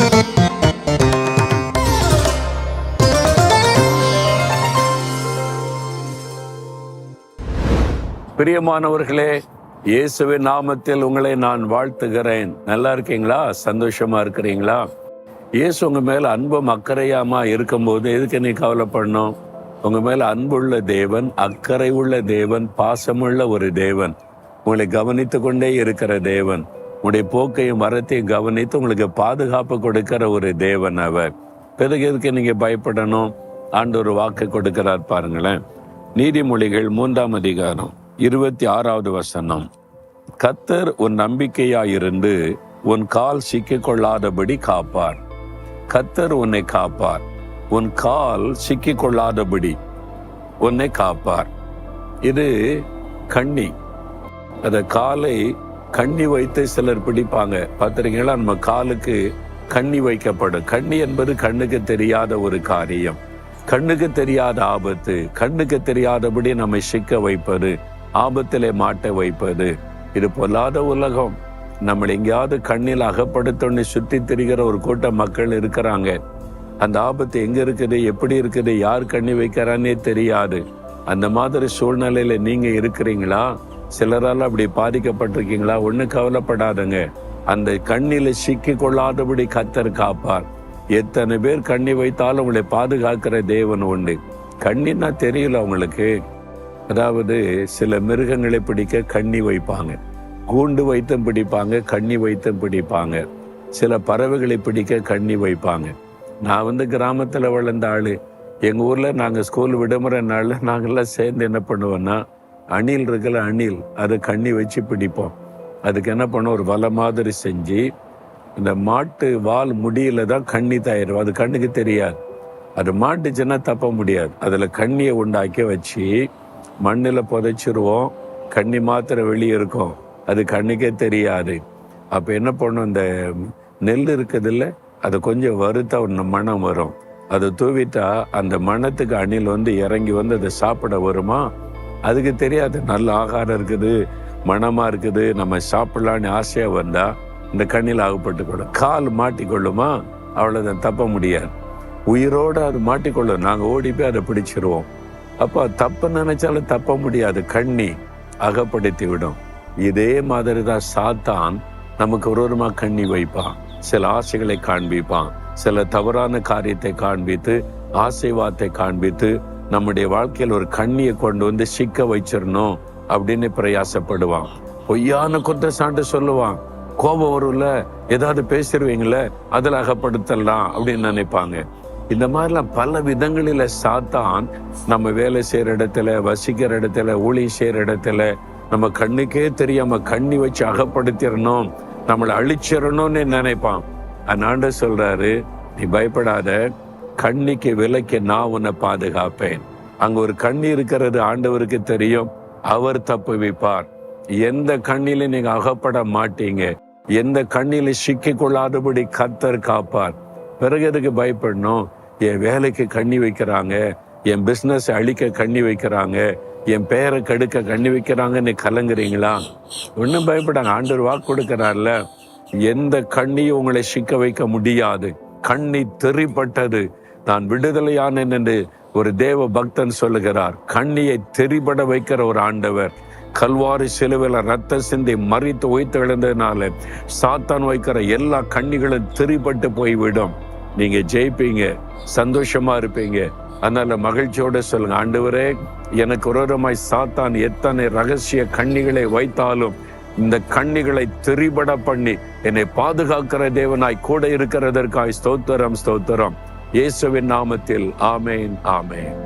பிரியமானவர்களே, இயேசுவின் நாமத்தில் உங்களை நான் வாழ்த்துகிறேன். நல்லா இருக்கீங்களா? சந்தோஷமா இருக்கிறீங்களா? இயேசு உங்க மேல அன்பும் அக்கறையாமா இருக்கும்போது எதுக்கு நீ கவலைப்படணும்? உங்க மேல அன்புள்ள தேவன், அக்கறை உள்ள தேவன், பாசமுள்ள ஒரு தேவன், உங்களை கவனித்து கொண்டே இருக்கிற தேவன், உங்களுடைய போக்கையும் வரத்தையும் கவனித்து உங்களுக்கு பாதுகாப்பு கொடுக்கிற ஒரு தேவன் அவர். பிறகு எதுக்கு நீங்க பயப்படணும்? ஆண்டவர் வாக்கு கொடுக்கிறார் பாருங்களேன். நீதிமொழிகள் 3ஆம் அதிகாரம் 26வது வசனம். கர்த்தர் உன் நம்பிக்கையாயிருந்து உன் கால் சிக்கிக் கொள்ளாதபடி காப்பார். கர்த்தர் உன்னை காப்பார். உன் கால் சிக்கிக் கொள்ளாதபடி உன்னை காப்பார். இது கண்ணி. அந்த காலை கண்ணி வைத்து சிலர் பிடிப்பாங்க. பார்த்திருக்கீங்களா? நம்ம காலுக்கு கண்ணி வைக்கப்படும். கண்ணி என்பது கண்ணுக்கு தெரியாத ஒரு காரியம், கண்ணுக்கு தெரியாத ஆபத்து, கண்ணுக்கு தெரியாதபடி நம்மை சிக்க வைப்பது, ஆபத்திலே மாட்ட வைப்பது. இது பொல்லாத உலகம். நம்மளை எங்கேயாவது கண்ணில் அகப்படுத்தோன்னு சுத்தி திரிகிற ஒரு கூட்டம் மக்கள் இருக்கிறாங்க. அந்த ஆபத்து எங்க இருக்குது, எப்படி இருக்குது, யார் கண்ணி வைக்கிறான்னே தெரியாது. அந்த மாதிரி சூழ்நிலையில நீங்க இருக்கிறீங்களா? சிலரால் அப்படி பாதிக்கப்பட்டிருக்கீங்களா? ஒன்னும் கவலைப்படாதுங்க. அந்த கண்ணில சிக்கி கொள்ளாதபடி கர்த்தர் காப்பார். எத்தனை பேர் கண்ணி வைத்தாலும் உங்களை பாதுகாக்கிற தேவன் உண்டு. கண்ணின்னா தெரியல உங்களுக்கு. அதாவது சில மிருகங்களை பிடிக்க கண்ணி வைப்பாங்க, கூண்டு வைத்தும் பிடிப்பாங்க, கண்ணி வைத்தும் பிடிப்பாங்க. சில பறவைகளை பிடிக்க கண்ணி வைப்பாங்க. நான் கிராமத்துல வளர்ந்த ஆளு. எங்க ஊர்ல நாங்க ஸ்கூல் விடுமுறை நாள்ல நாங்கெல்லாம் சேர்ந்து என்ன பண்ணுவோம்னா, அணில் இருக்குல்ல, அணில், அதை கண்ணி வச்சு பிடிப்போம். அதுக்கு என்ன பண்ணோம், ஒரு வலை மாதிரி செஞ்சு இந்த மாட்டு வால் முடியில தான் கண்ணி தயாரிடும். அது கண்ணுக்கு தெரியாது. அது மாட்டுச்சுன்னா தப்ப முடியாது. அதுல கண்ணியை உண்டாக்கி வச்சு மண்ணில் புதைச்சிருவோம். கண்ணி மாத்திரம் வெளியே இருக்கும், அது கண்ணுக்கே தெரியாது. அப்போ என்ன பண்ணும், இந்த நெல் இருக்குதுல்ல, அதை கொஞ்சம் வறுத்தா ஒன்று மணம் வரும். அதை தூவிட்டா அந்த மணத்துக்கு அணில் இறங்கி அதை சாப்பிட வருமா. அதுக்கு தெரியாது நல்ல ஆகாரம் இருக்குது, மணமா இருக்குது, நம்ம சாப்பிடலான்னு ஆசையா வந்தா இந்த கண்ணில் ஆகப்பட்டுக்கொள்ளும். கால் மாட்டிக்கொள்ளுமா, அவ்வளோதான், தப்ப முடியாது. உயிரோடு அது மாட்டிக்கொள்ளும். நாங்கள் ஓடி போய் அதை பிடிச்சிருவோம். அப்போ தப்பு நினைச்சாலும் தப்ப முடியாது, கண்ணி அகப்படுத்தி விடும். இதே மாதிரி தான் சாத்தான் நமக்கு ஒருவருமா கண்ணி வைப்பான். சில ஆசைகளை காண்பிப்பான், சில தவறான காரியத்தை காண்பித்து, ஆசைவாத்தை காண்பித்து நம்முடைய வாழ்க்கையில் ஒரு கண்ணியை கொண்டு சிக்க வச்சிடணும் அப்படின்னு பிரயாசப்படுவான். பொய்யான குற்றச்சாட்டு சொல்லுவான். கோபம் வரும்ல, ஏதாவது பேசிடுவீங்கள, அதில் அகப்படுத்தலாம் அப்படின்னு நினைப்பாங்க. இந்த மாதிரிலாம் பல விதங்களில சாத்தான் நம்ம வேலை செய்யற இடத்துல, வசிக்கிற இடத்துல, ஊழியம் செய்யற இடத்துல நம்ம கண்ணுக்கே தெரியாம கண்ணி வச்சு அகப்படுத்திடணும், நம்மளை அழிச்சிடணும்னு நினைப்பான். அதனால சொல்றாரு, நீ பயப்படாத, கண்ணிக்கு விலைக்கு நான் உன்னை பாதுகாப்பேன். அங்க ஒரு கண்ணி இருக்கிறது ஆண்டவருக்கு தெரியும், அவர் தப்பு வைப்பார். எந்த கண்ணில நீங்க அகப்பட மாட்டீங்க, எந்த கண்ணில சிக்கி கொள்ளாதபடி கர்த்தர் காப்பார். பிறகு எதுக்கு பயப்படணும்? என் வேலைக்கு கண்ணி வைக்கிறாங்க, என் பிசினஸ் அழிக்க கண்ணி வைக்கிறாங்க, என் பெயரை கெடுக்க கண்ணி வைக்கிறாங்கன்னு கலங்குறீங்களா? ஒன்றும் பயப்படாங்க. ஆண்டவர் வாக்கு கொடுக்கிறார்ல, எந்த கண்ணியும் உங்களை சிக்க வைக்க முடியாது. கண்ணி தெரிப்பட்டது, நான் விடுதலையானேன் என்று ஒரு தேவ பக்தன் சொல்லுகிறார். கண்ணியை தெரிபட வைக்கிற ஒரு ஆண்டவர். கல்வாரி சிலுவையில ரத்த சிந்தி மறித்து உயிர்த்து எழுந்ததுனால சாத்தான் வைக்கிற எல்லா கண்ணிகளும் திரிபட்டு போய்விடும். நீங்க ஜெயிப்பீங்க, சந்தோஷமா இருப்பீங்க. அதனால மகிழ்ச்சியோட சொல்லுங்க, ஆண்டவரே, எனக்கு விரோதமாய் சாத்தான் எத்தனை ரகசிய கண்ணிகளை வைத்தாலும் இந்த கண்ணிகளை திரிபட பண்ணி என்னை பாதுகாக்கிற தேவனாய் கூட இருக்கிறதற்காய் ஸ்தோத்திரம், ஸ்தோத்திரம். இயேசுவின் நாமத்தில் ஆமேன், ஆமேன்.